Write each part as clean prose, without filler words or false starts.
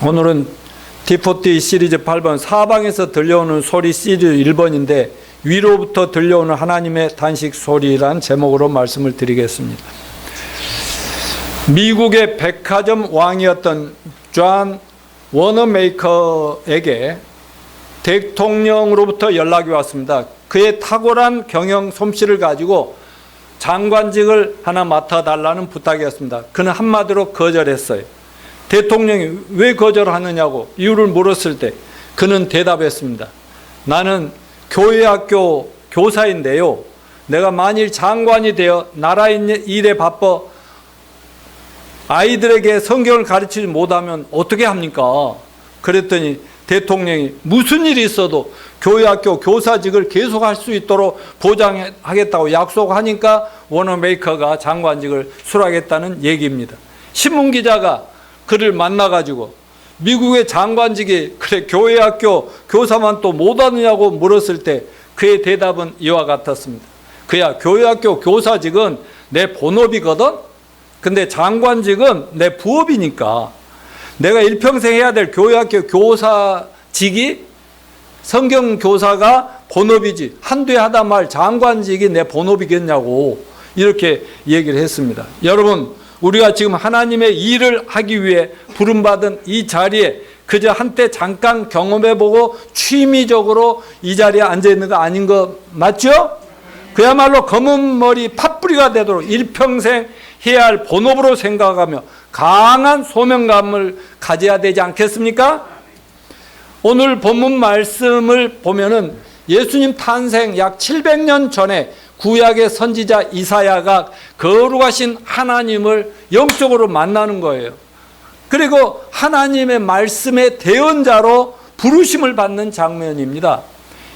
오늘은 D40 시리즈 8번 사방에서 들려오는 소리 시리즈 1번인데 위로부터 들려오는 하나님의 단식 소리란 제목으로 말씀을 드리겠습니다. 미국의 백화점 왕이었던 존 워너메이커에게 대통령으로부터 연락이 왔습니다. 그의 탁월한 경영 솜씨를 가지고 장관직을 하나 맡아달라는 부탁이었습니다. 그는 한마디로 거절했어요. 대통령이 왜 거절하느냐고 이유를 물었을 때 그는 대답했습니다. 나는 교회학교 교사인데요. 내가 만일 장관이 되어 나라 일에 바빠 아이들에게 성경을 가르치지 못하면 어떻게 합니까? 그랬더니 대통령이 무슨 일이 있어도 교회학교 교사직을 계속할 수 있도록 보장하겠다고 약속하니까 워너메이커가 장관직을 수락했다는 얘기입니다. 신문기자가 그를 만나가지고 미국의 장관직이 그래 교회학교 교사만 또 못하느냐고 물었을 때 그의 대답은 이와 같았습니다. 그야 교회학교 교사직은 내 본업이거든. 근데 장관직은 내 부업이니까 내가 일평생 해야 될 교회학교 교사직이 성경교사가 본업이지 한두 해 하다 말 장관직이 내 본업이겠냐고 이렇게 얘기를 했습니다. 여러분, 우리가 지금 하나님의 일을 하기 위해 부름받은 이 자리에 그저 한때 잠깐 경험해보고 취미적으로 이 자리에 앉아있는 거 아닌 거 맞죠? 그야말로 검은 머리 팥뿌리가 되도록 일평생 해야 할 본업으로 생각하며 강한 소명감을 가져야 되지 않겠습니까? 오늘 본문 말씀을 보면은 예수님 탄생 약 700년 전에 구약의 선지자 이사야가 거룩하신 하나님을 영적으로 만나는 거예요. 그리고 하나님의 말씀의 대언자로 부르심을 받는 장면입니다.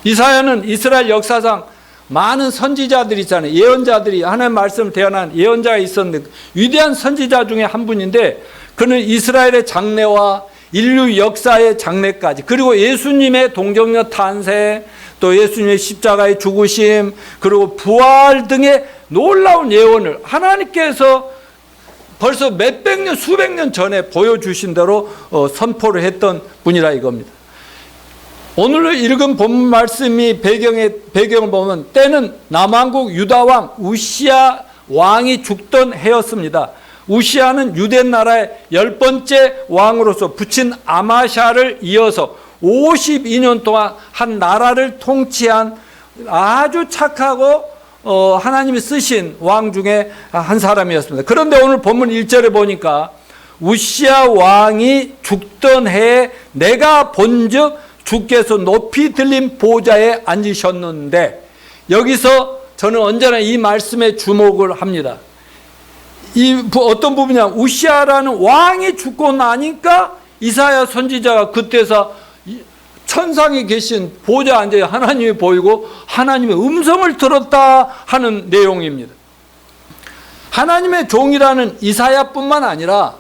이사야는 이스라엘 역사상 많은 선지자들이 있잖아요. 예언자들이 하나님의 말씀을 대언한 예언자가 있었는데 위대한 선지자 중에 한 분인데 그는 이스라엘의 장래와 인류 역사의 장래까지 그리고 예수님의 동정녀 탄생 또 예수님의 십자가의 죽으심 그리고 부활 등의 놀라운 예언을 하나님께서 벌써 몇백 년 수백 년 전에 보여주신 대로 선포를 했던 분이라 이겁니다. 오늘 읽은 본문 말씀이 배경을 보면 때는 남왕국 유다왕 우시야 왕이 죽던 해였습니다. 우시야는 유대 나라의 10번째 왕으로서 부친 아마샤를 이어서 52년 동안 한 나라를 통치한 아주 착하고 하나님이 쓰신 왕 중에 한 사람이었습니다. 그런데 오늘 본문 1절에 보니까 우시야 왕이 죽던 해에 내가 본즉 주께서 높이 들린 보좌에 앉으셨는데 여기서 저는 언제나 이 말씀에 주목을 합니다. 이 어떤 부분이냐 우시야라는 왕이 죽고 나니까 이사야 선지자가 그때서 천상에 계신 보좌에 앉아 하나님이 보이고 하나님의 음성을 들었다 하는 내용입니다. 하나님의 종이라는 이사야뿐만 아니라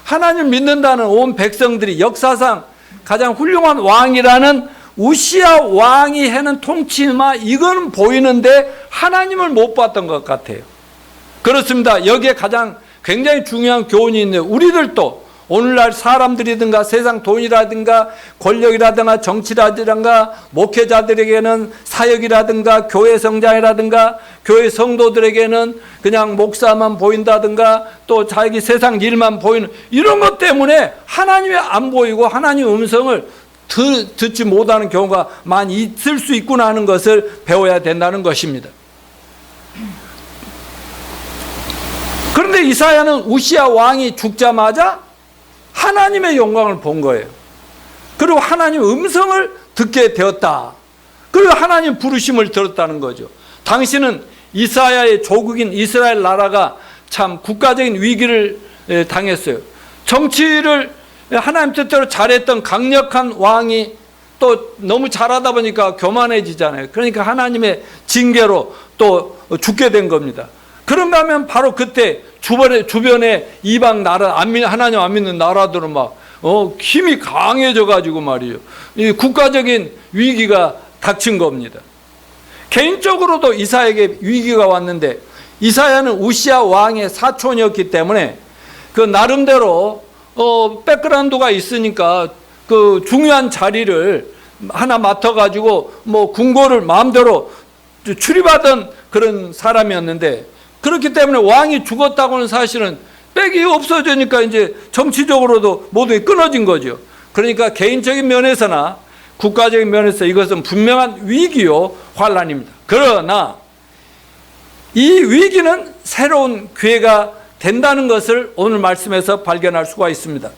하나님을 믿는다는 온 백성들이 역사상 가장 훌륭한 왕이라는 우시야 왕이 해는 통치만 이거는 보이는데 하나님을 못 봤던 것 같아요. 그렇습니다. 여기에 가장 굉장히 중요한 교훈이 있네요. 우리들도 오늘날 사람들이든가 세상 돈이라든가 권력이라든가 정치라든가 목회자들에게는 사역이라든가 교회 성장이라든가 교회 성도들에게는 그냥 목사만 보인다든가 또 자기 세상 일만 보이는 이런 것 때문에 하나님이 안 보이고 하나님의 음성을 듣지 못하는 경우가 많이 있을 수 있구나 하는 것을 배워야 된다는 것입니다. 그런데 이사야는 우시야 왕이 죽자마자 하나님의 영광을 본 거예요. 그리고 하나님의 음성을 듣게 되었다. 그리고 하나님 부르심을 들었다는 거죠. 당시는 이사야의 조국인 이스라엘 나라가 참 국가적인 위기를 당했어요. 정치를 하나님 뜻대로 잘했던 강력한 왕이 또 너무 잘하다 보니까 교만해지잖아요. 그러니까 하나님의 징계로 또 죽게 된 겁니다. 그런가 하면 바로 그때 주변에 이방 나라, 하나님 안 믿는 나라들은 막, 힘이 강해져가지고 말이에요. 이 국가적인 위기가 닥친 겁니다. 개인적으로도 이사야에게 위기가 왔는데, 이사야는 우시야 왕의 사촌이었기 때문에 그 나름대로 백그라운드가 있으니까 그 중요한 자리를 하나 맡아가지고 뭐 궁궐을 마음대로 출입하던 그런 사람이었는데, 그렇기 때문에 왕이 죽었다고는 사실은 백이 없어지니까 이제 정치적으로도 모두 끊어진 거죠. 그러니까 개인적인 면에서나 국가적인 면에서 이것은 분명한 위기요 환란입니다. 그러나 이 위기는 새로운 기회가 된다는 것을 오늘 말씀에서 발견할 수가 있습니다.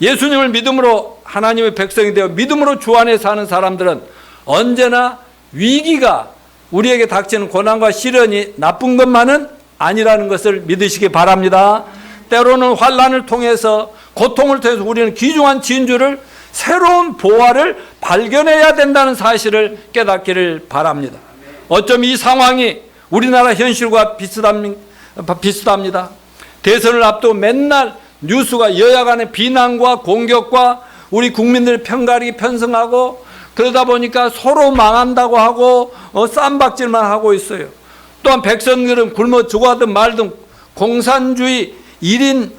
예수님을 믿음으로 하나님의 백성이 되어 믿음으로 주 안에 사는 사람들은 언제나 위기가 우리에게 닥치는 고난과 시련이 나쁜 것만은 아니라는 것을 믿으시기 바랍니다. 때로는 환난을 통해서, 고통을 통해서 우리는 귀중한 진주를, 새로운 보화를 발견해야 된다는 사실을 깨닫기를 바랍니다. 어쩜 이 상황이 우리나라 현실과 비슷합니다. 대선을 앞두고 맨날 뉴스가 여야 간의 비난과 공격과 우리 국민들의 편가르기 편성하고, 그러다 보니까 서로 망한다고 하고 쌈박질만 하고 있어요. 또한 백성들은 굶어 죽어하든 말든 공산주의 1인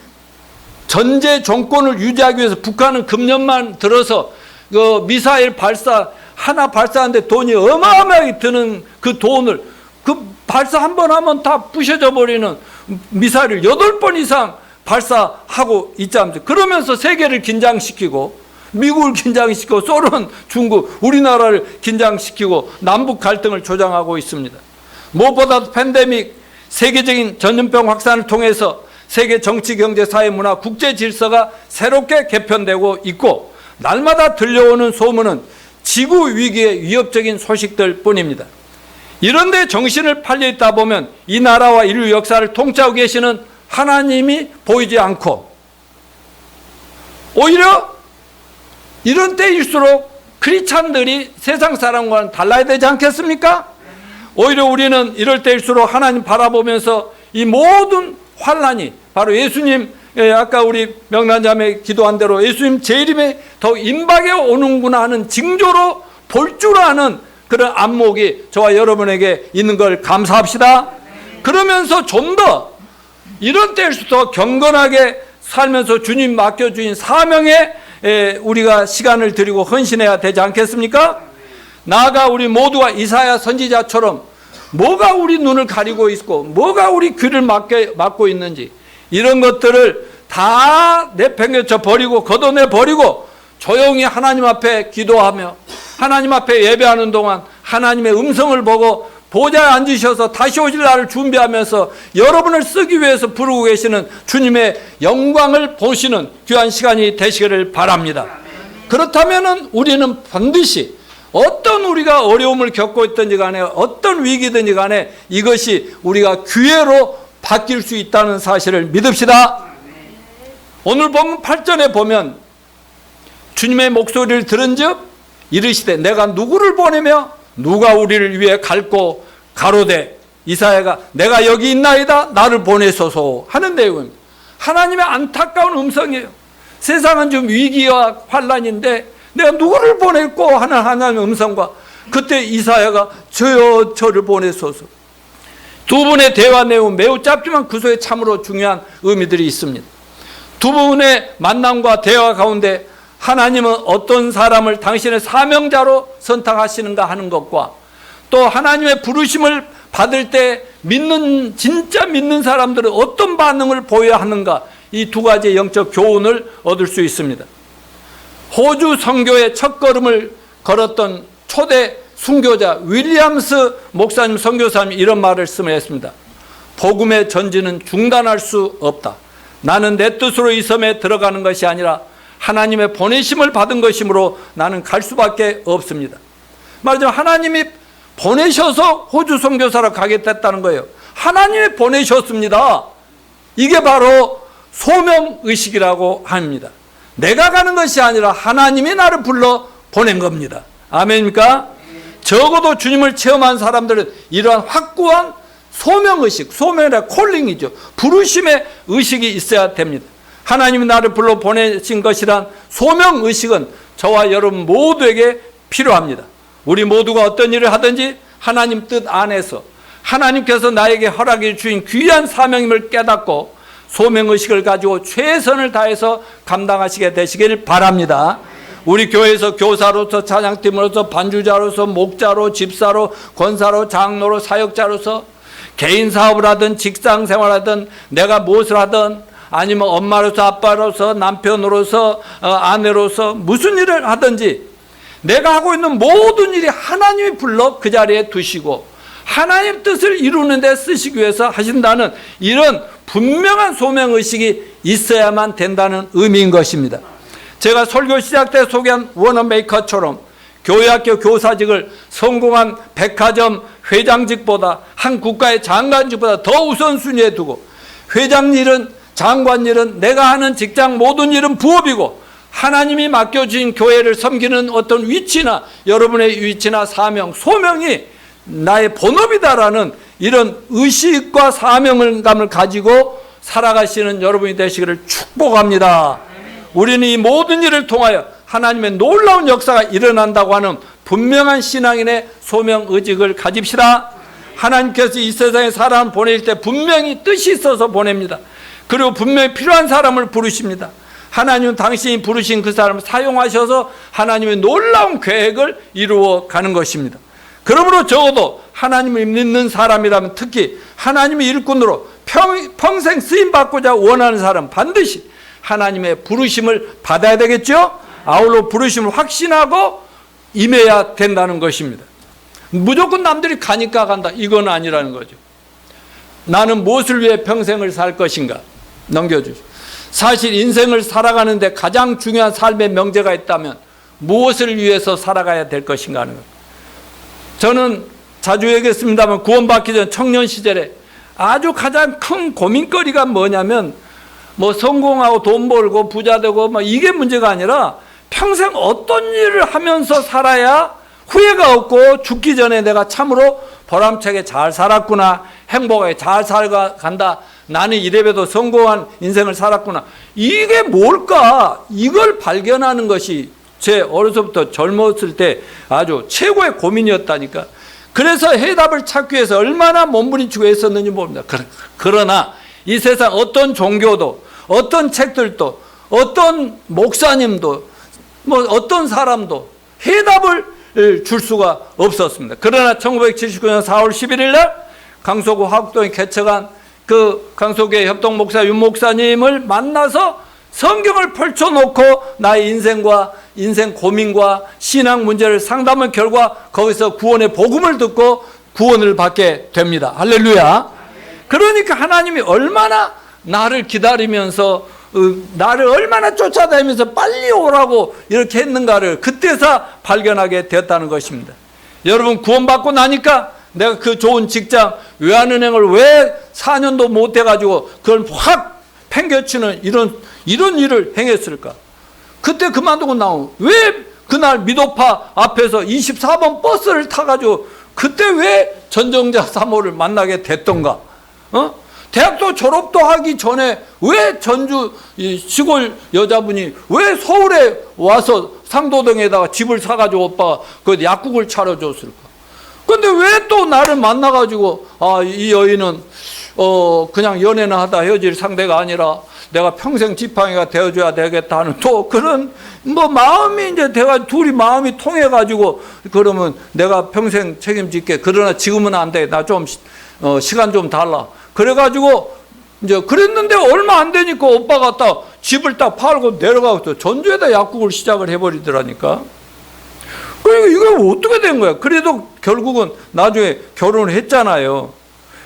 전제 정권을 유지하기 위해서 북한은 금년만 들어서 그 미사일 하나 발사하는데 돈이 어마어마하게 드는 그 돈을, 그 발사 한 번 하면 다 부셔져 버리는 미사일을 8번 이상 발사하고 있지 않습니까? 그러면서 세계를 긴장시키고, 미국을 긴장시키고, 소련, 중국, 우리나라를 긴장시키고 남북 갈등을 조장하고 있습니다. 무엇보다도 팬데믹, 세계적인 전염병 확산을 통해서 세계 정치, 경제, 사회, 문화, 국제 질서가 새롭게 개편되고 있고, 날마다 들려오는 소문은 지구 위기의 위협적인 소식들 뿐입니다. 이런데 정신을 팔려 있다 보면 이 나라와 인류 역사를 통치하고 계시는 하나님이 보이지 않고, 오히려 이런 때일수록 크리스찬들이 세상 사람과는 달라야 되지 않겠습니까? 오히려 우리는 이럴 때일수록 하나님 바라보면서 이 모든 환난이 바로 예수님, 아까 우리 명란자매 기도한 대로 예수님 재림에 더 임박해 오는구나 하는 징조로 볼 줄 아는 그런 안목이 저와 여러분에게 있는 걸 감사합시다. 그러면서 좀 더 이런 때일수록 더 경건하게 살면서 주님 맡겨주신 사명에 우리가 시간을 들이고 헌신해야 되지 않겠습니까? 나아가 우리 모두가 이사야 선지자처럼 뭐가 우리 눈을 가리고 있고 뭐가 우리 귀를 막고 있는지, 이런 것들을 다 내팽개쳐 버리고 걷어내 버리고 조용히 하나님 앞에 기도하며 하나님 앞에 예배하는 동안 하나님의 음성을 보고 보좌에 앉으셔서 다시 오실 날을 준비하면서 여러분을 쓰기 위해서 부르고 계시는 주님의 영광을 보시는 귀한 시간이 되시기를 바랍니다. 그렇다면 우리는 반드시 어떤 우리가 어려움을 겪고 있든지 간에 어떤 위기든지 간에 이것이 우리가 기회로 바뀔 수 있다는 사실을 믿읍시다. 오늘 보면 8절에 보면 주님의 목소리를 들은즉 이르시되 내가 누구를 보내며 누가 우리를 위해 갈고 가로되, 이사야가 내가 여기 있나이다 나를 보내소서 하는 내용입니다. 하나님의 안타까운 음성이에요. 세상은 좀 위기와 환란인데 내가 누구를 보낼고 하는 하나님의 음성과, 그때 이사야가 저요 저를 보내소서. 두 분의 대화 내용 매우 짧지만 그 속에 참으로 중요한 의미들이 있습니다. 두 분의 만남과 대화 가운데 하나님은 어떤 사람을 당신의 사명자로 선택하시는가 하는 것과, 또 하나님의 부르심을 받을 때 진짜 믿는 사람들은 어떤 반응을 보여야 하는가, 이 두 가지의 영적 교훈을 얻을 수 있습니다. 호주 선교의 첫걸음을 걸었던 초대 순교자 윌리엄스 목사님 선교사님이 이런 말씀을 했습니다. 복음의 전진은 중단할 수 없다. 나는 내 뜻으로 이 섬에 들어가는 것이 아니라 하나님의 보내심을 받은 것이므로 나는 갈 수밖에 없습니다. 말하자면 하나님이 보내셔서 호주 선교사로 가게 됐다는 거예요. 하나님이 보내셨습니다. 이게 바로 소명의식이라고 합니다. 내가 가는 것이 아니라 하나님이 나를 불러 보낸 겁니다. 아멘입니까? 적어도 주님을 체험한 사람들은 이러한 확고한 소명의식, 소명이라 콜링이죠. 부르심의 의식이 있어야 됩니다. 하나님이 나를 불러 보내신 것이란 소명의식은 저와 여러분 모두에게 필요합니다. 우리 모두가 어떤 일을 하든지 하나님 뜻 안에서 하나님께서 나에게 허락해 주신 귀한 사명임을 깨닫고 소명의식을 가지고 최선을 다해서 감당하시게 되시길 바랍니다. 우리 교회에서 교사로서, 찬양팀으로서, 반주자로서, 목자로, 집사로, 권사로, 장로로, 사역자로서 개인 사업을 하든 직장 생활하든 내가 무엇을 하든 아니면 엄마로서, 아빠로서, 남편으로서, 아내로서 무슨 일을 하든지 내가 하고 있는 모든 일이 하나님이 불러 그 자리에 두시고 하나님 뜻을 이루는 데 쓰시기 위해서 하신다는 이런 분명한 소명의식이 있어야만 된다는 의미인 것입니다. 제가 설교 시작 때 소개한 워너메이커처럼 교회학교 교사직을 성공한 백화점 회장직보다 한 국가의 장관직보다 더 우선순위에 두고 회장 일은, 장관 일은, 내가 하는 직장 모든 일은 부업이고 하나님이 맡겨주신 교회를 섬기는 어떤 위치나 여러분의 위치나 사명, 소명이 나의 본업이다라는 이런 의식과 사명감을 가지고 살아가시는 여러분이 되시기를 축복합니다. 우리는 이 모든 일을 통하여 하나님의 놀라운 역사가 일어난다고 하는 분명한 신앙인의 소명의식을 가집시다. 하나님께서 이 세상에 사람 보낼 때 분명히 뜻이 있어서 보냅니다. 그리고 분명히 필요한 사람을 부르십니다. 하나님은 당신이 부르신 그 사람을 사용하셔서 하나님의 놀라운 계획을 이루어 가는 것입니다. 그러므로 적어도 하나님을 믿는 사람이라면 특히 하나님의 일꾼으로 평생 쓰임받고자 원하는 사람 반드시 하나님의 부르심을 받아야 되겠죠. 아울러 부르심을 확신하고 임해야 된다는 것입니다. 무조건 남들이 가니까 간다 이건 아니라는 거죠. 나는 무엇을 위해 평생을 살 것인가 넘겨주죠. 사실 인생을 살아가는데 가장 중요한 삶의 명제가 있다면 무엇을 위해서 살아가야 될 것인가 하는 것. 저는 자주 얘기했습니다만 구원받기 전 청년 시절에 아주 가장 큰 고민거리가 뭐냐면 뭐 성공하고 돈 벌고 부자 되고 뭐 이게 문제가 아니라 평생 어떤 일을 하면서 살아야 후회가 없고 죽기 전에 내가 참으로 보람차게 잘 살았구나, 행복하게 잘 살아간다, 나는 이래봬도 성공한 인생을 살았구나, 이게 뭘까, 이걸 발견하는 것이 제 어려서부터 젊었을 때 아주 최고의 고민이었다니까. 그래서 해답을 찾기 위해서 얼마나 몸부림치고 했었는지 모릅니다. 그러나 이 세상 어떤 종교도, 어떤 책들도, 어떤 목사님도, 뭐 어떤 사람도 해답을 줄 수가 없었습니다. 그러나 1979년 4월 11일 날 강서구 화곡동에 개척한 그 강서구의 협동 목사 윤 목사님을 만나서 성경을 펼쳐놓고 나의 인생과 인생 고민과 신앙 문제를 상담한 결과 거기서 구원의 복음을 듣고 구원을 받게 됩니다. 할렐루야. 그러니까 하나님이 얼마나 나를 기다리면서 나를 얼마나 쫓아다니면서 빨리 오라고 이렇게 했는가를 그때서 발견하게 되었다는 것입니다. 여러분 구원받고 나니까 내가 그 좋은 직장 외환은행을 왜 4년도 못 해가지고 그걸 확 팽개치는 이런 일을 행했을까? 그때 그만두고 나오면 왜 그날 미도파 앞에서 24번 버스를 타가지고 그때 왜 전정자 사모를 만나게 됐던가? 대학도 졸업도 하기 전에 왜 전주 시골 여자분이 왜 서울에 와서 상도동에다가 집을 사가지고 오빠가 그 약국을 차려줬을까? 근데 왜 또 나를 만나가지고 이 여인은 그냥 연애는 하다 헤어질 상대가 아니라 내가 평생 지팡이가 되어줘야 되겠다 하는 또 그런 뭐 마음이 이제 둘이 마음이 통해가지고 그러면 내가 평생 책임질게. 그러나 지금은 안 돼. 나 좀 시간 좀 달라. 그래가지고 이제 그랬는데 얼마 안 되니까 오빠가 딱 집을 딱 팔고 내려가고 전주에다 약국을 시작을 해버리더라니까. 그러니까 이거 어떻게 된 거야? 그래도 결국은 나중에 결혼을 했잖아요.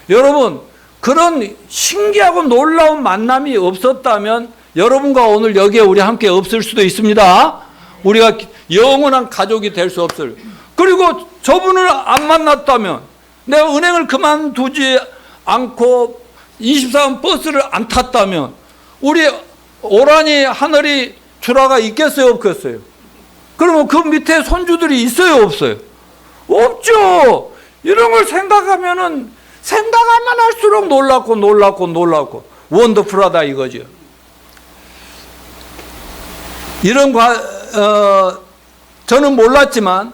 여러분 그런 신기하고 놀라운 만남이 없었다면 여러분과 오늘 여기에 우리 함께 없을 수도 있습니다. 우리가 영원한 가족이 될 수 없을. 그리고 저분을 안 만났다면 내가 은행을 그만두지 않고 24번 버스를 안 탔다면 우리 오란이 하늘이 주라가 있겠어요 없겠어요? 그러면 그 밑에 손주들이 있어요 없어요? 없죠. 이런 걸 생각하면 할수록 놀랍고 원더풀하다 이거죠. 이런 저는 몰랐지만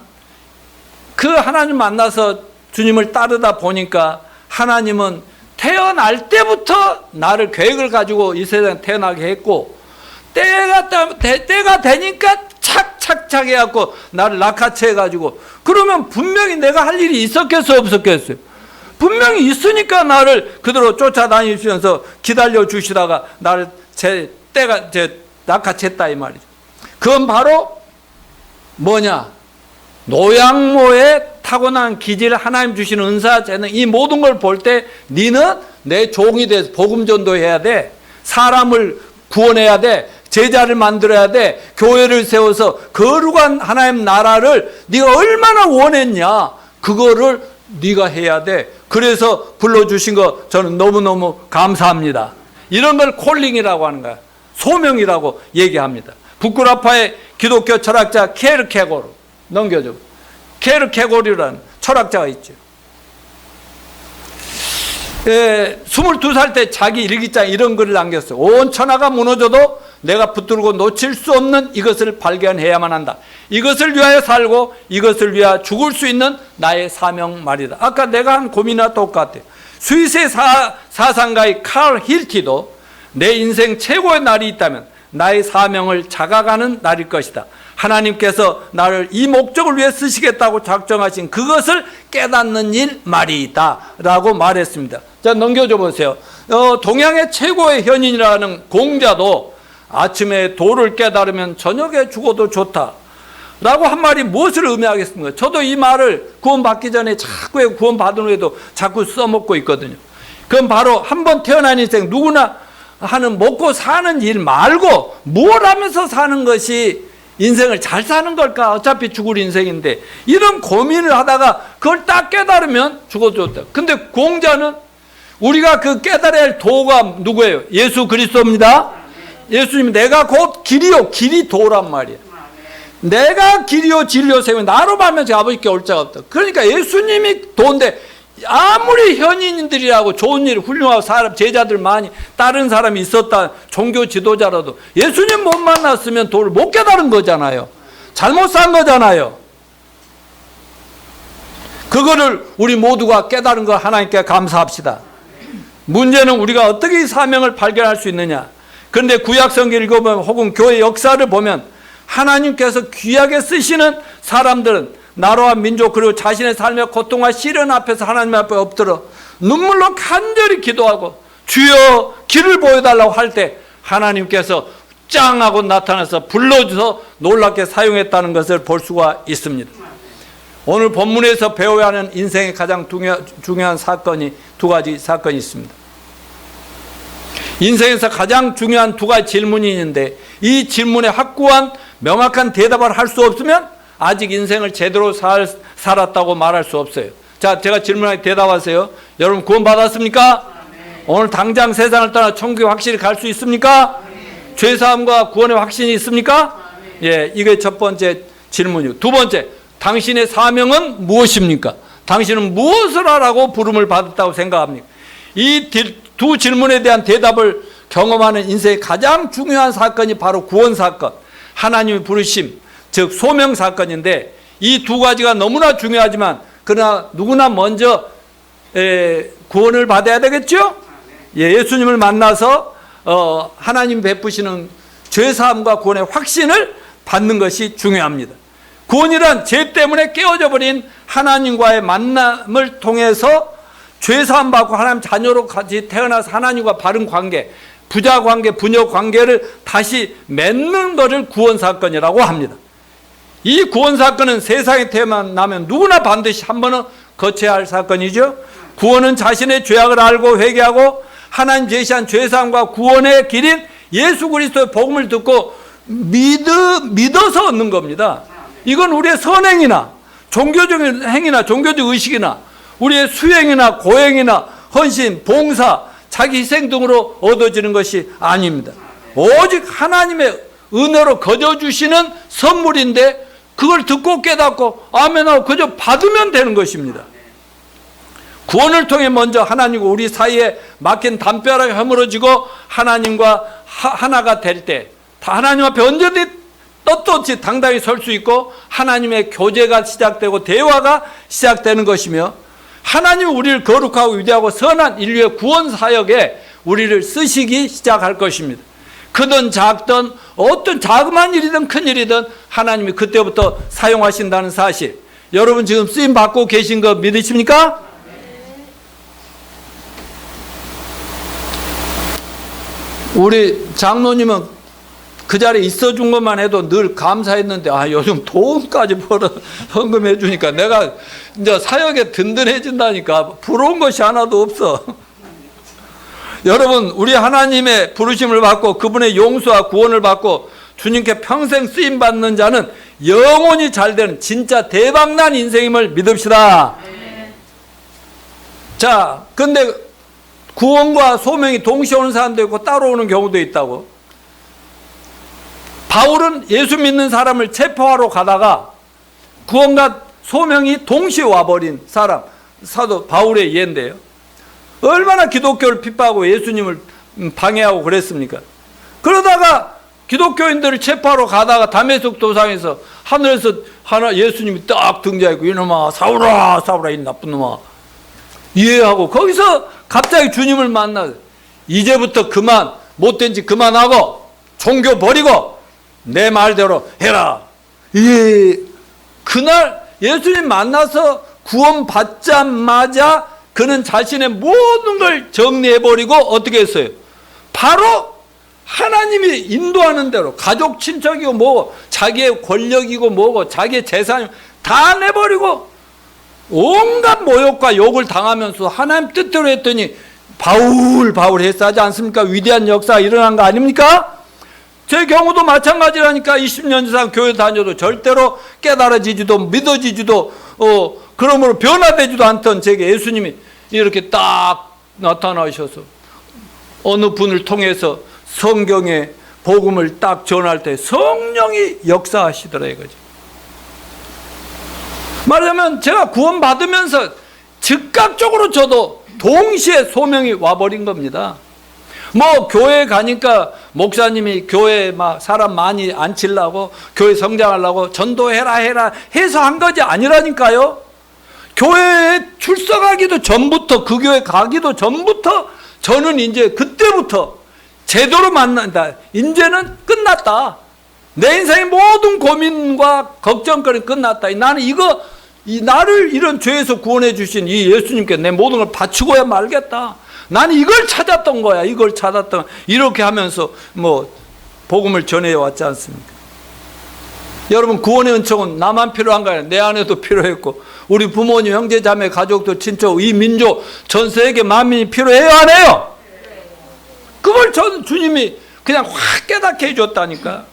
그 하나님 만나서 주님을 따르다 보니까 하나님은 태어날 때부터 나를 계획을 가지고 이 세상에 태어나게 했고, 때가 되니까 착착착 해갖고 나를 낙하채 해가지고, 그러면 분명히 내가 할 일이 있었겠어요, 없었겠어요? 분명히 있으니까 나를 그대로 쫓아다니시면서 기다려 주시다가 나를 낙하챘다 이 말이죠. 그건 바로 뭐냐? 노양모의 타고난 기질, 하나님 주시는 은사, 재능, 이 모든 걸 볼 때 너는 내 종이 돼서 복음 전도해야 돼. 사람을 구원해야 돼. 제자를 만들어야 돼. 교회를 세워서 거룩한 하나님 나라를 네가 얼마나 원했냐, 그거를 네가 해야 돼. 그래서 불러주신 거 저는 너무너무 감사합니다. 이런 걸 콜링이라고 하는 거야. 소명이라고 얘기합니다. 부쿠라파의 기독교 철학자 케르케고르, 넘겨줘. 케르케고르라는 철학자가 있죠. 22살 때 자기 일기장에 이런 글을 남겼어요. 온 천하가 무너져도 내가 붙들고 놓칠 수 없는 이것을 발견해야만 한다. 이것을 위하여 살고 이것을 위하여 죽을 수 있는 나의 사명 말이다. 아까 내가 한 고민과 똑같아요. 스위스의 사상가의 칼 힐티도 내 인생 최고의 날이 있다면 나의 사명을 자각하는 날일 것이다. 하나님께서 나를 이 목적을 위해 쓰시겠다고 작정하신 그것을 깨닫는 일 말이다 라고 말했습니다. 자, 넘겨줘 보세요. 동양의 최고의 현인이라는 공자도 아침에 도를 깨달으면 저녁에 죽어도 좋다 라고 한 말이 무엇을 의미하겠습니까? 저도 이 말을 구원받기 전에 자꾸 구원받은 후에도 자꾸 써먹고 있거든요. 그건 바로 한 번 태어난 인생 누구나 하는 먹고 사는 일 말고 뭘 하면서 사는 것이 인생을 잘 사는 걸까? 어차피 죽을 인생인데, 이런 고민을 하다가 그걸 딱 깨달으면 죽어도 좋다. 근데 공자는 우리가 그 깨달아야 할 도가 누구예요? 예수 그리스도입니다. 예수님이 내가 곧 길이요, 길이 도란 말이에요. 내가 길이요 진리요 생명, 나로 말미암아 아버지께 올 자가 없다. 그러니까 예수님이 도인데, 아무리 현인들이라고 좋은 일, 훌륭하고 사람, 제자들 많이 다른 사람이 있었다, 종교 지도자라도 예수님 못 만났으면 도를 못 깨달은 거잖아요. 잘못 산 거잖아요. 그거를 우리 모두가 깨달은 거 하나님께 감사합시다. 문제는 우리가 어떻게 이 사명을 발견할 수 있느냐. 그런데 구약 성경 읽어보면 혹은 교회 역사를 보면 하나님께서 귀하게 쓰시는 사람들은 나라와 민족 그리고 자신의 삶의 고통과 시련 앞에서 하나님 앞에 엎드려 눈물로 간절히 기도하고 주여 길을 보여달라고 할 때 하나님께서 짱 하고 나타나서 불러줘서 놀랍게 사용했다는 것을 볼 수가 있습니다. 오늘 본문에서 배워야 하는 인생의 가장 중요한 사건이 두 가지 사건이 있습니다. 인생에서 가장 중요한 두 가지 질문이 있는데, 이 질문에 확고한 명확한 대답을 할 수 없으면 아직 인생을 제대로 살았다고 말할 수 없어요. 자, 제가 질문에 대답하세요. 여러분 구원 받았습니까? 네. 오늘 당장 세상을 떠나 천국에 확실히 갈 수 있습니까? 네. 죄사함과 구원의 확신이 있습니까? 네. 예, 이게 첫 번째 질문이고, 두 번째, 당신의 사명은 무엇입니까? 당신은 무엇을 하라고 부름을 받았다고 생각합니까? 이 두 질문에 대한 대답을 경험하는 인생의 가장 중요한 사건이 바로 구원 사건, 하나님의 부르심, 즉 소명 사건인데, 이 두 가지가 너무나 중요하지만 그러나 누구나 먼저 구원을 받아야 되겠죠? 예, 예수님을 만나서 하나님 베푸시는 죄사함과 구원의 확신을 받는 것이 중요합니다. 구원이란 죄 때문에 깨어져 버린 하나님과의 만남을 통해서 죄사함 받고 하나님 자녀로 같이 태어나서 하나님과 바른 관계, 부자 관계, 부녀 관계를 다시 맺는 것을 구원 사건이라고 합니다. 이 구원 사건은 세상에 태어나면 누구나 반드시 한 번은 거쳐야 할 사건이죠. 구원은 자신의 죄악을 알고 회개하고 하나님 제시한 죄사함과 구원의 길인 예수 그리스도의 복음을 듣고 믿어서 얻는 겁니다. 이건 우리의 선행이나 종교적인 행위나 종교적 의식이나 우리의 수행이나 고행이나 헌신, 봉사, 자기 희생 등으로 얻어지는 것이 아닙니다. 오직 하나님의 은혜로 거저주시는 선물인데 그걸 듣고 깨닫고 아멘하고 그저 받으면 되는 것입니다. 구원을 통해 먼저 하나님과 우리 사이에 막힌 담벼락이 허물어지고 하나님과 하나가 될 때 하나님 앞에 언제든지 떳떳이 당당히 설 수 있고 하나님의 교제가 시작되고 대화가 시작되는 것이며, 하나님 우리를 거룩하고 위대하고 선한 인류의 구원 사역에 우리를 쓰시기 시작할 것입니다. 크든 작든 어떤 자그마한 일이든 큰 일이든 하나님이 그때부터 사용하신다는 사실, 여러분 지금 쓰임 받고 계신 거 믿으십니까? 우리 장로님은 그 자리에 있어준 것만 해도 늘 감사했는데, 요즘 돈까지 벌어 헌금해 주니까 내가 이제 사역에 든든해진다니까. 부러운 것이 하나도 없어. 여러분, 우리 하나님의 부르심을 받고 그분의 용서와 구원을 받고 주님께 평생 쓰임 받는 자는 영원히 잘 되는 진짜 대박난 인생임을 믿읍시다. 자, 근데 구원과 소명이 동시에 오는 사람도 있고 따로 오는 경우도 있다고. 바울은 예수 믿는 사람을 체포하러 가다가 구원과 소명이 동시에 와버린 사람, 사도 바울의 예인데요. 얼마나 기독교를 핍박하고 예수님을 방해하고 그랬습니까? 그러다가 기독교인들을 체포하러 가다가 다메섹 도상에서 하늘에서 예수님이 딱 등장했고, 이놈아 사울아 사울아 이 나쁜 놈아 이해하고, 거기서 갑자기 주님을 만나, 이제부터 그만, 못된 짓 그만하고 종교 버리고 내 말대로 해라. 그날 예수님 만나서 구원 받자마자 그는 자신의 모든 걸 정리해버리고 어떻게 했어요? 바로 하나님이 인도하는 대로, 가족 친척이고 뭐고 자기의 권력이고 뭐고 자기의 재산이고 다 내버리고 온갖 모욕과 욕을 당하면서 하나님 뜻대로 했더니 바울 했어 하지 않습니까? 위대한 역사가 일어난 거 아닙니까? 제 경우도 마찬가지라니까. 20년 이상 교회 다녀도 절대로 깨달아지지도 믿어지지도 그러므로 변화되지도 않던 제게 예수님이 이렇게 딱 나타나셔서 어느 분을 통해서 성경의 복음을 딱 전할 때 성령이 역사하시더라 이거죠. 말하자면 제가 구원받으면서 즉각적으로 저도 동시에 소명이 와버린 겁니다. 뭐 교회 가니까 목사님이 교회에 막 사람 많이 앉히려고, 교회 성장하려고 전도해라 해서 한 것이 아니라니까요. 교회에 출석하기도 전부터, 그 교회 가기도 전부터 저는 이제 그때부터 제대로 만난다. 이제는 끝났다. 내 인생의 모든 고민과 걱정거리는 끝났다. 나는 나를 이런 죄에서 구원해 주신 이 예수님께 내 모든 걸 바치고야 말겠다. 나는 이걸 찾았던 거야. 이렇게 하면서 뭐 복음을 전해 왔지 않습니까? 여러분, 구원의 은총은 나만 필요한 거 아니에요. 내 안에도 필요했고 우리 부모님, 형제, 자매, 가족들, 친척, 이 민족, 전 세계 만민이 필요해요, 안 해요? 그걸 주님이 그냥 확 깨닫게 해줬다니까.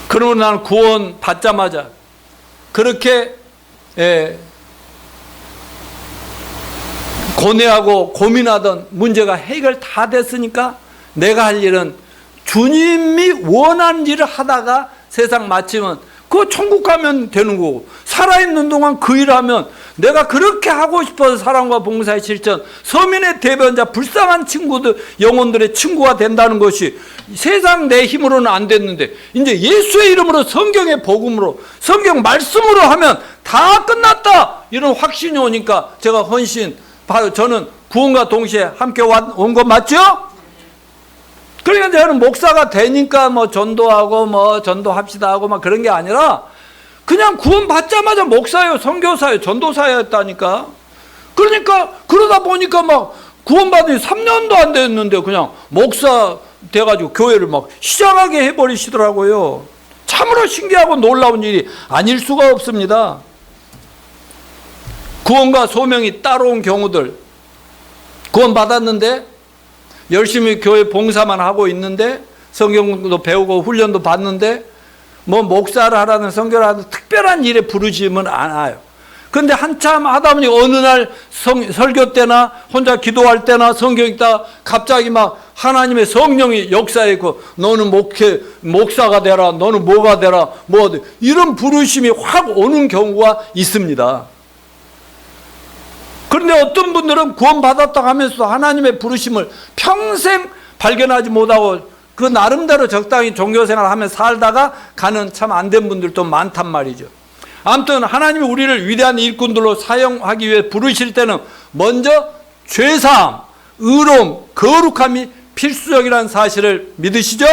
그러면 나는 구원 받자마자 그렇게 고뇌하고 고민하던 문제가 해결 다 됐으니까 내가 할 일은 주님이 원하는 일을 하다가 세상 마치면 그 천국 가면 되는 거고, 살아있는 동안 그 일하면 내가 그렇게 하고 싶어서 사랑과 봉사의 실천, 서민의 대변자, 불쌍한 친구들, 영혼들의 친구가 된다는 것이 세상 내 힘으로는 안 됐는데 이제 예수의 이름으로, 성경의 복음으로, 성경 말씀으로 하면 다 끝났다, 이런 확신이 오니까 제가 바로 저는 구원과 동시에 함께 온 거 맞죠? 그러니까 저는 목사가 되니까 뭐 전도하고 뭐 전도합시다 하고 막 그런 게 아니라 그냥 구원 받자마자 목사예요, 선교사예요, 전도사였다니까. 그러니까 그러다 보니까 막 구원 받은 지 3년도 안 됐는데 그냥 목사 돼가지고 교회를 막 시장하게 해버리시더라고요. 참으로 신기하고 놀라운 일이 아닐 수가 없습니다. 구원과 소명이 따라온 경우들, 구원 받았는데 열심히 교회 봉사만 하고 있는데 성경도 배우고 훈련도 받는데 뭐 목사를 하라는, 선교를 하는 특별한 일에 부르심은 않아요. 그런데 한참 하다 보니 어느 날 설교 때나 혼자 기도할 때나 성경 읽다 갑자기 막 하나님의 성령이 역사했고, 너는 목사가 되라, 너는 뭐가 되라, 이런 부르심이 확 오는 경우가 있습니다. 그런데 어떤 분들은 구원받았다 하면서 하나님의 부르심을 평생 발견하지 못하고 그 나름대로 적당히 종교생활을 하며 살다가 가는 참 안 된 분들도 많단 말이죠. 아무튼 하나님이 우리를 위대한 일꾼들로 사용하기 위해 부르실 때는 먼저 죄사함, 의로움, 거룩함이 필수적이라는 사실을 믿으시죠?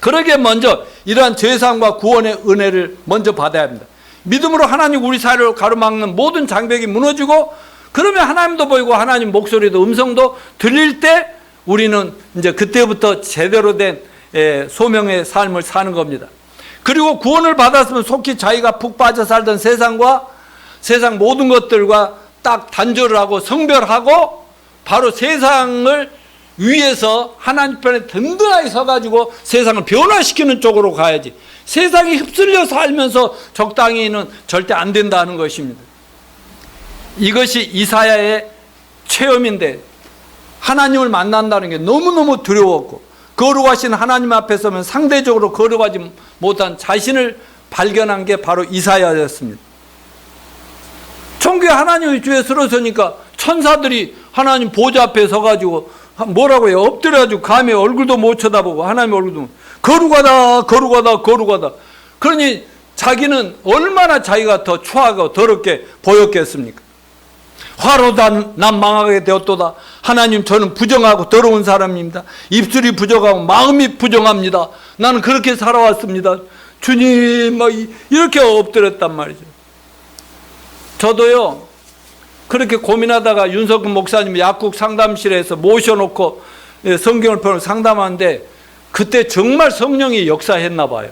그러기에 먼저 이러한 죄사함과 구원의 은혜를 먼저 받아야 합니다. 믿음으로 하나님 우리 사회를 가로막는 모든 장벽이 무너지고, 그러면 하나님도 보이고 하나님 목소리도 음성도 들릴 때 우리는 이제 그때부터 제대로 된 소명의 삶을 사는 겁니다. 그리고 구원을 받았으면 속히 자기가 푹 빠져 살던 세상과 세상 모든 것들과 딱 단절을 하고 성별하고 바로 세상을 위해서 하나님 편에 든든하게 서가지고 세상을 변화시키는 쪽으로 가야지, 세상에 휩쓸려 살면서 적당히는 절대 안 된다는 것입니다. 이것이 이사야의 체험인데, 하나님을 만난다는 게 너무너무 두려웠고, 거룩하신 하나님 앞에 서면 상대적으로 거룩하지 못한 자신을 발견한 게 바로 이사야였습니다. 천국에 하나님의 주에 들어서니까 천사들이 하나님 보좌 앞에 서가지고 뭐라고 해요? 엎드려가지고 감히 얼굴도 못 쳐다보고 하나님 얼굴도 못, 거룩하다 거룩하다 거룩하다. 그러니 자기는 얼마나 자기가 더 추하고 더럽게 보였겠습니까? 화로다 난 망하게 되었도다. 하나님, 저는 부정하고 더러운 사람입니다. 입술이 부정하고 마음이 부정합니다. 나는 그렇게 살아왔습니다. 주님, 막 이렇게 엎드렸단 말이죠. 저도요, 그렇게 고민하다가 윤석근 목사님 약국 상담실에서 모셔놓고 성경을 펴고 상담하는데, 그때 정말 성령이 역사했나 봐요.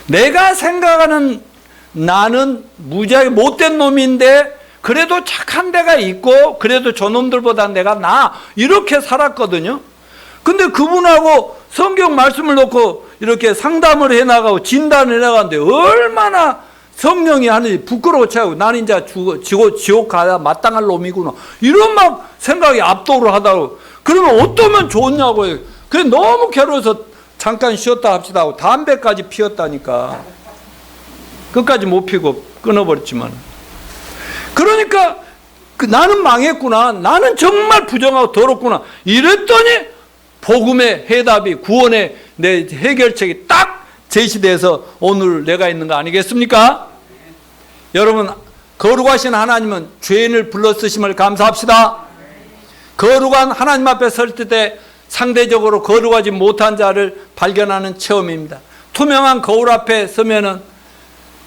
내가 생각하는 나는 무지하게 못된 놈인데 그래도 착한 데가 있고 그래도 저놈들보다 내가 나아, 이렇게 살았거든요. 근데 그분하고 성경 말씀을 놓고 이렇게 상담을 해나가고 진단을 해나가는데 얼마나 성령이 하는지 부끄러워 차고, 나는 이제 지옥 가야 마땅할 놈이구나, 이런 막 생각이 압도를 하다고. 그러면 어떠면 좋냐고요. 그래 너무 괴로워서 잠깐 쉬었다 합시다 하고 담배까지 피웠다니까. 끝까지 못 피고 끊어버렸지만. 그러니까 나는 망했구나, 나는 정말 부정하고 더럽구나, 이랬더니 복음의 해답이, 구원의 내 해결책이 딱 제시돼서 오늘 내가 있는 거 아니겠습니까? 여러분, 거룩하신 하나님은 죄인을 불러 쓰심을 감사합시다. 거룩한 하나님 앞에 설 때 상대적으로 거룩하지 못한 자를 발견하는 체험입니다. 투명한 거울 앞에 서면은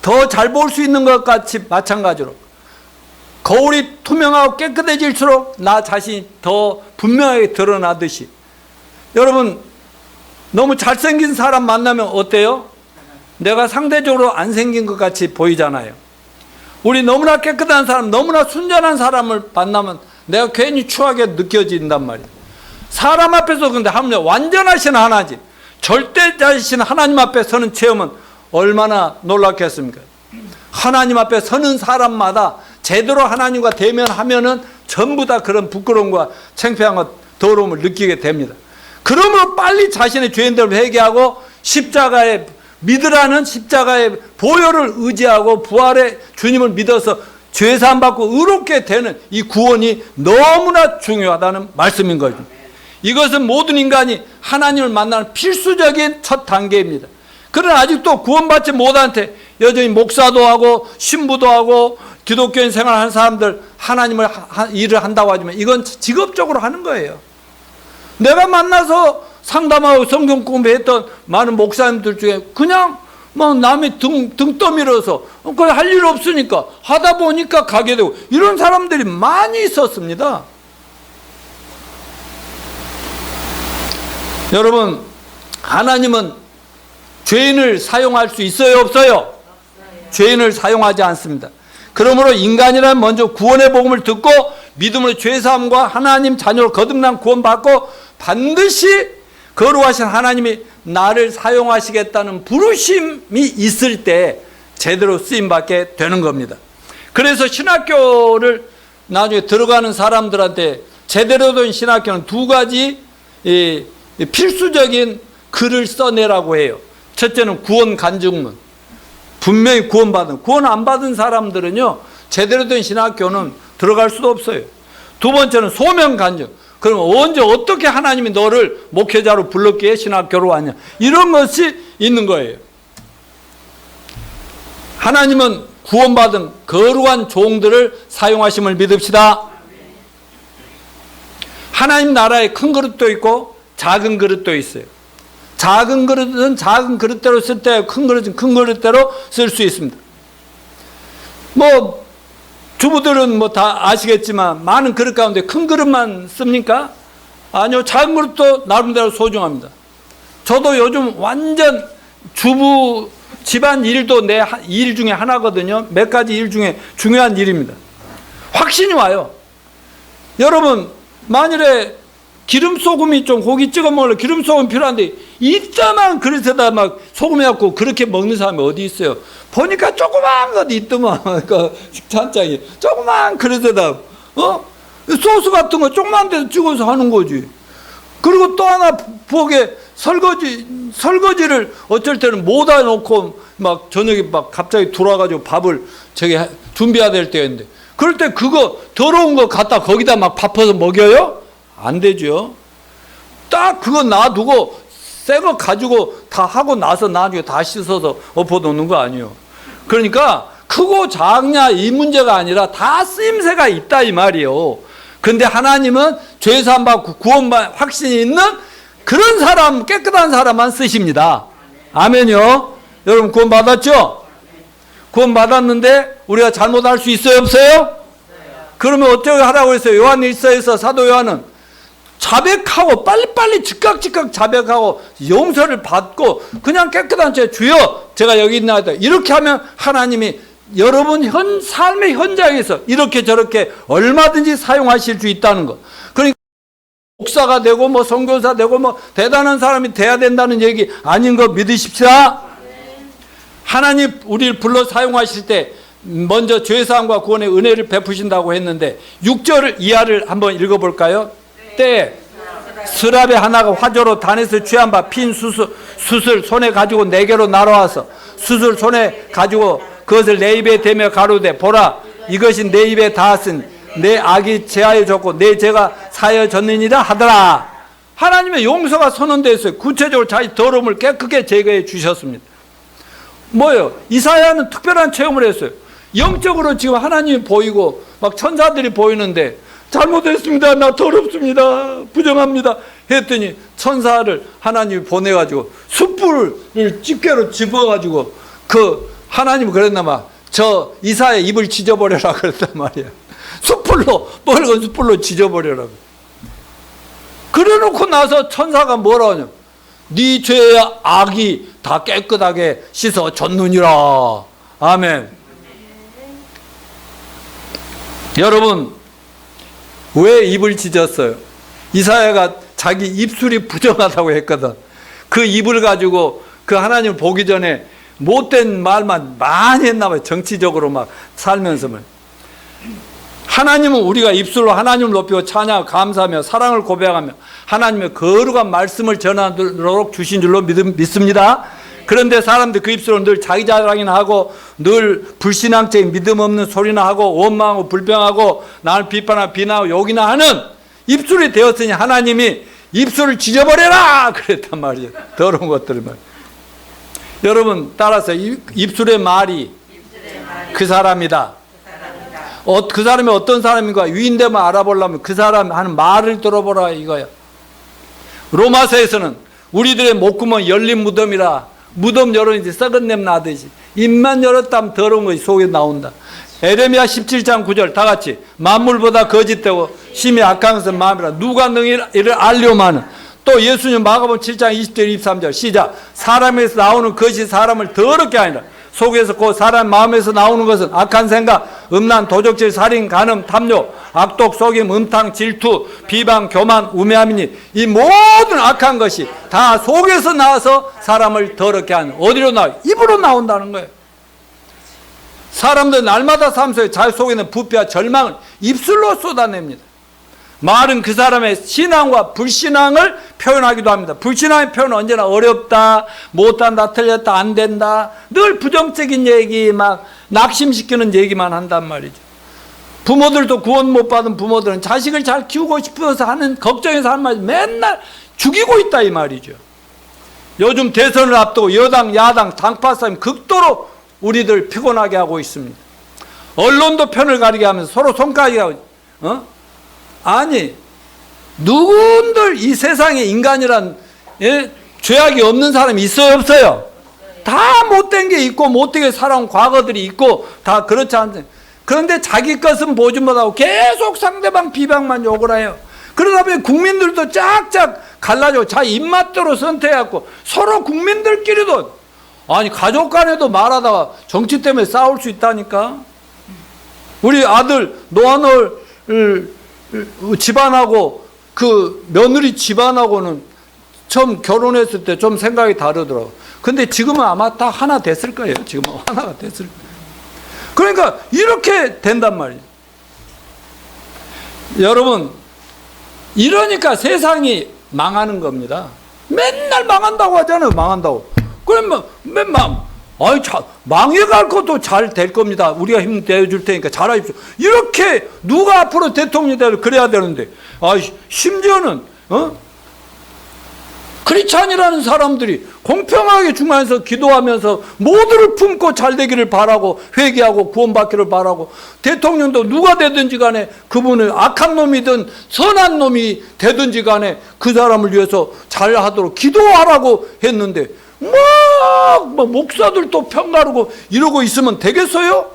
더 잘 볼 수 있는 것 같이 마찬가지로 거울이 투명하고 깨끗해질수록 나 자신이 더 분명하게 드러나듯이, 여러분, 너무 잘생긴 사람 만나면 어때요? 내가 상대적으로 안 생긴 것 같이 보이잖아요. 우리 너무나 깨끗한 사람, 너무나 순전한 사람을 만나면 내가 괜히 추하게 느껴진단 말이에요. 사람 앞에서 근데 하면 완전하신 하나님, 절대자이신 하나님 앞에 서는 체험은 얼마나 놀랍겠습니까? 하나님 앞에 서는 사람마다 제대로 하나님과 대면하면은 전부 다 그런 부끄러움과 창피함과 더러움을 느끼게 됩니다. 그러므로 빨리 자신의 죄인들을 회개하고 십자가에 믿으라는 십자가의 보혈을 의지하고 부활의 주님을 믿어서 죄사함 받고 의롭게 되는 이 구원이 너무나 중요하다는 말씀인 거죠. 이것은 모든 인간이 하나님을 만나는 필수적인 첫 단계입니다. 그러나 아직도 구원받지 못한 채 여전히 목사도 하고 신부도 하고 기독교인 생활하는 사람들 하나님을 일을 한다고 하지만 이건 직업적으로 하는 거예요. 내가 만나서 상담하고 성경 공부했던 많은 목사님들 중에 그냥 뭐 남의 등 떠밀어서 그걸 할 일 없으니까 하다 보니까 가게 되고, 이런 사람들이 많이 있었습니다. 여러분, 하나님은 죄인을 사용할 수 있어요, 없어요? 죄인을 사용하지 않습니다. 그러므로 인간이란 먼저 구원의 복음을 듣고 믿음으로 죄사함과 하나님 자녀로 거듭난 구원받고 반드시 거룩하신 하나님이 나를 사용하시겠다는 부르심이 있을 때 제대로 쓰임받게 되는 겁니다. 그래서 신학교를 나중에 들어가는 사람들한테 제대로 된 신학교는 두 가지 필수적인 글을 써내라고 해요. 첫째는 구원 간증문. 분명히 구원받은, 구원 안 받은 사람들은요, 제대로 된 신학교는 들어갈 수도 없어요. 두 번째는 소명 간증. 그럼 언제 어떻게 하나님이 너를 목회자로 불렀기에 신학교로 왔냐, 이런 것이 있는 거예요. 하나님은 구원받은 거룩한 종들을 사용하심을 믿읍시다. 하나님 나라에 큰 그릇도 있고 작은 그릇도 있어요. 작은 그릇은 작은 그릇대로 쓸 때, 큰 그릇은 큰 그릇대로 쓸 수 있습니다. 뭐 주부들은 뭐 다 아시겠지만 많은 그릇 가운데 큰 그릇만 씁니까? 아니요, 작은 그릇도 나름대로 소중합니다. 저도 요즘 완전 주부 집안 일도 내 일 중에 하나거든요. 몇 가지 일 중에 중요한 일입니다. 확신이 와요. 여러분, 만일에 기름 소금이 좀 고기 찍어 먹으려 기름 소금 필요한데 이따만 그릇에다 막 소금 해갖고 그렇게 먹는 사람이 어디 있어요? 보니까 조그만 것 있더만 그 식찬장에 조그만 그릇에다 소스 같은 거 조그만 데서 찍어서 하는 거지. 그리고 또 하나 부엌에 설거지를 어쩔 때는 못 해놓고 막 저녁에 막 갑자기 돌아가지고 밥을 저기 준비해야 될 때였는데 그럴 때 그거 더러운 거 갖다 거기다 막 밥퍼서 먹여요? 안 되죠. 딱 그거 놔두고 새 거 가지고 다 하고 나서 나중에 다 씻어서 엎어 놓는 거 아니에요. 그러니까 크고 작냐 이 문제가 아니라 다 쓰임새가 있다 이 말이에요. 근데 하나님은 죄사함 받고 구원받 확신이 있는 그런 사람, 깨끗한 사람만 쓰십니다. 아멘요. 여러분 구원 받았죠? 구원 받았는데 우리가 잘못할 수 있어요, 없어요? 그러면 어떻게 하라고 했어요? 요한일서에서 사도 요한은 자백하고 빨리빨리 즉각 자백하고 용서를 받고 그냥 깨끗한 죄 주여 제가 여기 있나이다 이렇게 하면 하나님이 여러분 삶의 현장에서 이렇게 저렇게 얼마든지 사용하실 수 있다는 것. 그러니까 목사가 되고 뭐 선교사 되고 뭐 대단한 사람이 돼야 된다는 얘기 아닌 거 믿으십시다. 하나님 우리를 불러 사용하실 때 먼저 죄사함과 구원의 은혜를 베푸신다고 했는데 6절 이하를 한번 읽어볼까요? 때 스랍의 하나가 화조로 단에서 취한 바 핀 숯을 손에 가지고 네 개로 날아와서 숯을 손에 가지고 그것을 내 입에 대며 가로되 보라 이것이 내 입에 닿았으니 내 악이 제하여 졌고 내 죄가 사하여 졌느니라 하더라. 하나님의 용서가 선언되어 있어요. 구체적으로 자기 더러움을 깨끗게 제거해 주셨습니다. 뭐예요? 이사야는 특별한 체험을 했어요. 영적으로 지금 하나님이 보이고 막 천사들이 보이는데 잘못했습니다. 나 더럽습니다. 부정합니다. 했더니 천사를 하나님이 보내가지고 숯불을 집게로 집어가지고 그 하나님은 그랬나 봐. 저 이사야의 입을 찢어버려라 그랬단 말이야. 숯불로 빨간 숯불로 찢어버려라. 그래놓고 나서 천사가 뭐라 하냐. 네 죄의 악이 다 깨끗하게 씻어졌느니라. 아멘. 여러분 왜 입을 찢었어요? 이사야가 자기 입술이 부정하다고 했거든. 그 입을 가지고 그 하나님을 보기 전에 못된 말만 많이 했나 봐요. 정치적으로 막 살면서. 하나님은 우리가 입술로 하나님을 높이고 찬양하고 감사하며 사랑을 고백하며 하나님의 거룩한 말씀을 전하도록 주신 줄로 믿습니다. 그런데 사람들 그 입술로 늘 자기 자랑이나 하고 늘 불신앙적인 믿음 없는 소리나 하고 원망하고 불평하고 나를 비판하고 비난하고 욕이나 하는 입술이 되었으니 하나님이 입술을 찢어버려라 그랬단 말이에요. 더러운 것들을 말. 여러분 따라서 입술의 말이 그 사람이다. 그 사람이 어떤 사람인가 유인되면 알아보려면 그 사람 하는 말을 들어보라 이거야. 로마서에서는 우리들의 목구멍 열린 무덤이라 무덤 열었는지 썩은 냄 나듯이 입만 열었다면 더러운 것이 속에 나온다. 에레미야 17장 9절 다 같이 만물보다 거짓되고 심히 악한 것은 마음이라 누가 능히 이를 알려마는. 또 예수님 마가복음 7장 20절 23절 시작. 사람에서 나오는 것이 사람을 더럽게 하니라. 속에서 그 사람 마음에서 나오는 것은 악한 생각, 음란, 도적질, 살인, 간음, 탐욕, 악독, 속임, 음탕, 질투, 비방, 교만, 우매함이니 이 모든 악한 것이 다 속에서 나와서 사람을 더럽게 하는. 어디로 나와요? 입으로 나온다는 거예요. 사람들 날마다 삶 속에 자기 속에 있는 부패와 절망을 입술로 쏟아냅니다. 말은 그 사람의 신앙과 불신앙을 표현하기도 합니다. 불신앙의 표현은 언제나 어렵다, 못한다, 틀렸다, 안 된다. 늘 부정적인 얘기, 막 낙심시키는 얘기만 한단 말이죠. 부모들도 구원 못 받은 부모들은 자식을 잘 키우고 싶어서 하는 걱정에서 하는 말이 맨날 죽이고 있다 이 말이죠. 요즘 대선을 앞두고 여당, 야당, 당파 싸움 극도로 우리들 피곤하게 하고 있습니다. 언론도 편을 가리게 하면서 서로 손가락이 하고, 아니, 누군들 이 세상에 인간이란, 죄악이 없는 사람이 있어요, 없어요? 다 못된 게 있고, 못되게 살아온 과거들이 있고, 다 그렇지 않아요. 그런데 자기 것은 보지 못하고 계속 상대방 비방만 욕을 해요. 그러다 보니 국민들도 짝짝 갈라져 자기 입맛대로 선택해갖고 서로 국민들끼리도, 아니 가족 간에도 말하다가 정치 때문에 싸울 수 있다니까. 우리 아들 노한월 집안하고 그 며느리 집안하고는 처음 결혼했을 때 좀 생각이 다르더라고. 근데 지금은 아마 다 하나 됐을 거예요. 지금은 하나가 됐을 거예요. 그러니까 이렇게 된단 말이에요. 여러분, 이러니까 세상이 망하는 겁니다. 맨날 망한다고 하잖아요. 망한다고. 그러면 맨날 망해갈 것도 잘 될 겁니다. 우리가 힘 내줄 테니까 잘하십시오. 이렇게 누가 앞으로 대통령이 되고 그래야 되는데, 심지어는 크리스찬이라는 사람들이 공평하게 중간에서 기도하면서 모두를 품고 잘 되기를 바라고 회개하고 구원받기를 바라고, 대통령도 누가 되든지 간에 그분을 악한 놈이든 선한 놈이 되든지 간에 그 사람을 위해서 잘하도록 기도하라고 했는데 막 목사들도 편가르고 이러고 있으면 되겠어요?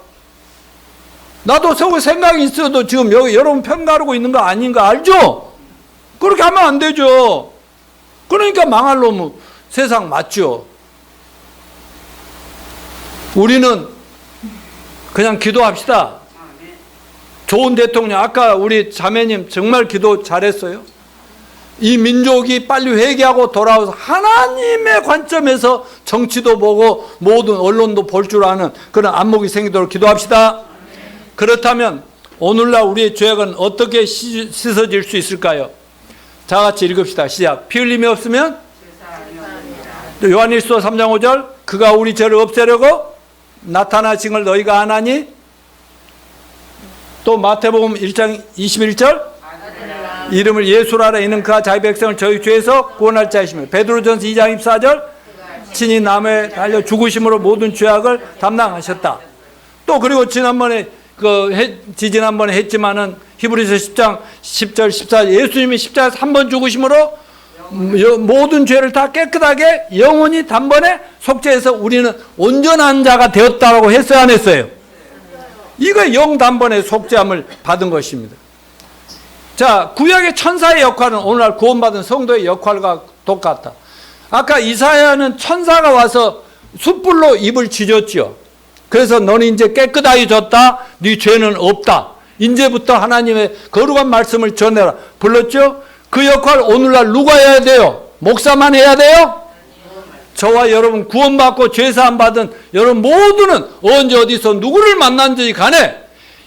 나도 생각이 있어도 지금 여기 여러분 편가르고 있는 거 아닌가 알죠? 그렇게 하면 안 되죠. 그러니까 망할 놈은 세상 맞죠. 우리는 그냥 기도합시다. 좋은 대통령, 아까 우리 자매님 정말 기도 잘했어요. 이 민족이 빨리 회개하고 돌아와서 하나님의 관점에서 정치도 보고 모든 언론도 볼 줄 아는 그런 안목이 생기도록 기도합시다. 그렇다면 오늘날 우리의 죄악은 어떻게 씻어질 수 있을까요? 다 같이 읽읍시다. 시작. 피 흘림이 없으면 요한일서 3장 5절 그가 우리 죄를 없애려고 나타나신 걸 너희가 아나니. 또 마태복음 1장 21절 이름을 예수라라 이는 그가 자기 백성을 저희 죄에서 구원할 자이시며. 베드로전서 2장 24절 친히 나무에 달려 죽으심으로 모든 죄악을 담당하셨다. 또 그리고 지난번에 지난번에 했지만은 히브리서 10장 10절 14절 예수님이 십자가에서 한 번 죽으심으로 모든 죄를 다 깨끗하게 영원히 단번에 속죄해서 우리는 온전한 자가 되었다라고 했어요, 안 했어요? 이거 영단번에 속죄함을 받은 것입니다. 자, 구약의 천사의 역할은 오늘날 구원받은 성도의 역할과 똑같다. 아까 이사야는 천사가 와서 숯불로 입을 지졌죠. 그래서 너는 이제 깨끗하여졌다. 네 죄는 없다. 이제부터 하나님의 거룩한 말씀을 전해라. 불렀죠? 그 역할 오늘날 누가 해야 돼요? 목사만 해야 돼요? 저와 여러분 구원받고 죄사함 받은 여러분 모두는 언제 어디서 누구를 만난지 간에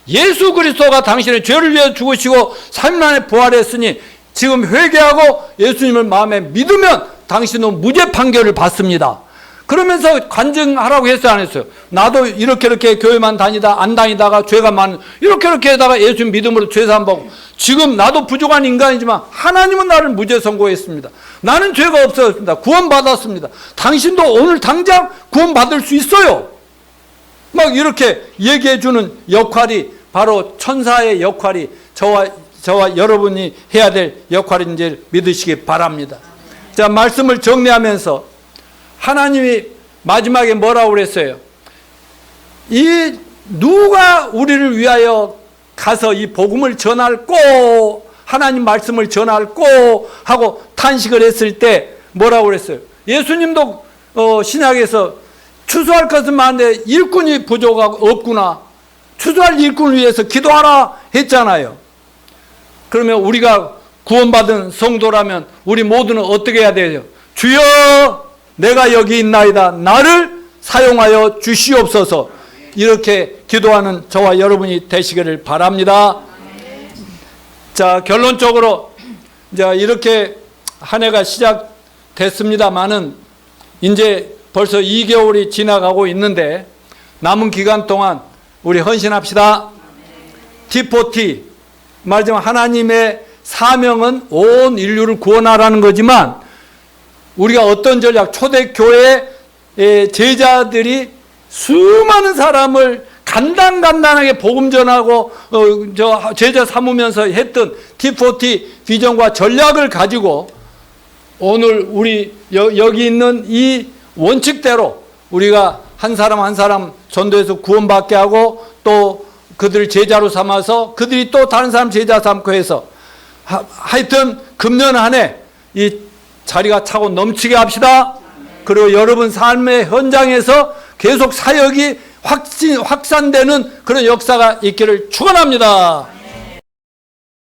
예수 그리스도가 당신의 죄를 위해 죽으시고 3일 만에 부활했으니 지금 회개하고 예수님을 마음에 믿으면 당신은 무죄 판결을 받습니다. 그러면서 간증하라고 했어요, 안 했어요? 나도 이렇게 교회만 안 다니다가 죄가 많은, 이렇게 하다가 예수 믿음으로 죄사함 받고, 지금 나도 부족한 인간이지만 하나님은 나를 무죄 선고했습니다. 나는 죄가 없었습니다. 구원받았습니다. 당신도 오늘 당장 구원받을 수 있어요. 막 이렇게 얘기해주는 역할이 바로 천사의 역할이 저와 여러분이 해야 될 역할인지 믿으시기 바랍니다. 자, 말씀을 정리하면서 하나님이 마지막에 뭐라고 그랬어요? 이 누가 우리를 위하여 가서 이 복음을 전할꼬, 하나님 말씀을 전할꼬 하고 탄식을 했을 때 뭐라고 그랬어요? 예수님도 신약에서 추수할 것은 많은데 일꾼이 부족하고 없구나. 추수할 일꾼을 위해서 기도하라 했잖아요. 그러면 우리가 구원받은 성도라면 우리 모두는 어떻게 해야 돼요? 주여 내가 여기 있나이다. 나를 사용하여 주시옵소서. 이렇게 기도하는 저와 여러분이 되시기를 바랍니다. 자, 결론적으로 이제 이렇게 한 해가 시작됐습니다만은 이제 벌써 2개월이 지나가고 있는데 남은 기간 동안 우리 헌신합시다. T4T 말하자면 하나님의 사명은 온 인류를 구원하라는 거지만 우리가 어떤 전략, 초대교회 제자들이 수많은 사람을 간단하게 복음 전하고 제자 삼으면서 했던 T40 비전과 전략을 가지고 오늘 우리 여기 있는 이 원칙대로 우리가 한 사람 한 사람 전도해서 구원받게 하고 또 그들을 제자로 삼아서 그들이 또 다른 사람 제자 삼고 해서 하여튼 금년 한 해 이 자리가 차고 넘치게 합시다. 그리고 여러분 삶의 현장에서 계속 사역이 확산되는 그런 역사가 있기를 축원합니다.